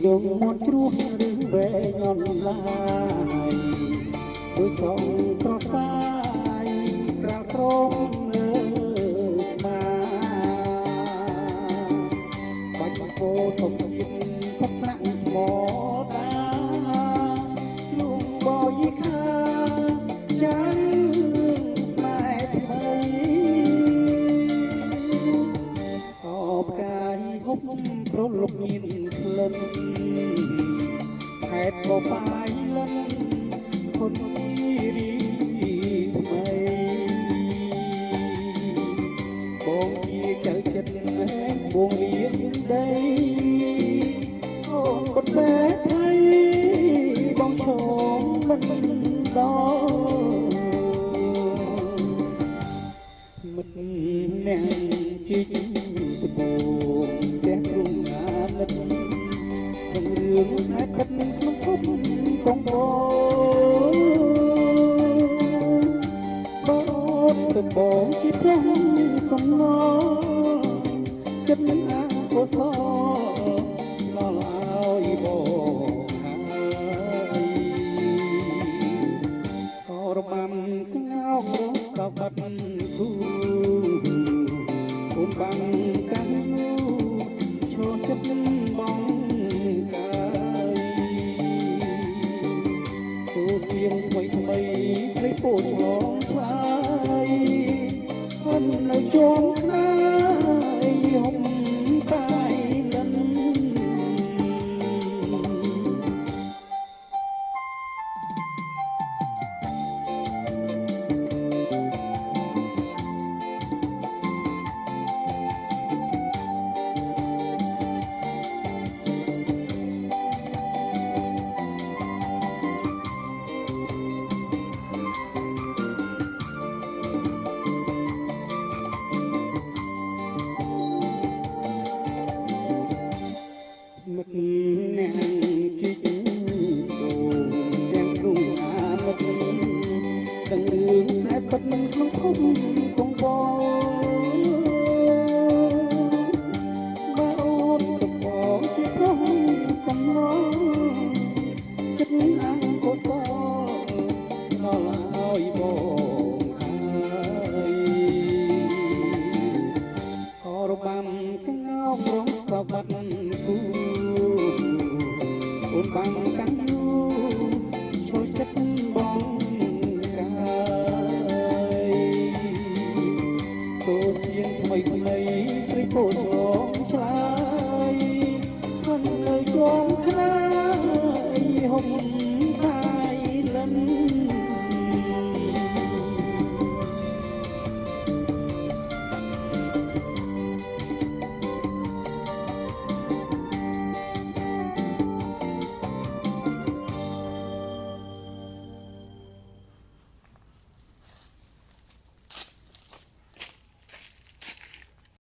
ដងមាត់ជ្រោះឬវែងអនឡាយដូចសងក្រសាយក្រៅក្រមលើស្មាបាច់ពោធំទៀតផុតប្រាក់មកតាជ្រុំបយីខាចាំស្នេហ៍ថ្មីអបកាយហុកប្រលប់មានក្លិនហេតុបបាយលិនខុនទីរីថ្មីបងជាចៅចិត្តបងរៀងដីអូនបត់តែថៃបងឈមមិនដល់មិត្តអ្នកជីកត្បូងផ្ទះគ្រុងអាណិតទាំងរឿងស្នេហ៍ពិតក្នុងភពកងបងទៅបងជាព្រះសំណចិត្តអាកុសលដល់ឲ្យបងហើយក៏របាំក្ងោករស់ដល់បាត់គូអូនបាំងកាន់ឈរចិត្តបងកាយសូសៀងថ្មីថ្មីស្រីពោឆ្លងឆ្លាយអននៅជាប់ខ្នាយហុំតាយលិនមិត្តអ្នកជីកបូងទាំងគ្រុងអាណិតទាំងរឿងស្នេហ៍ពិតក្នុងភពកងបង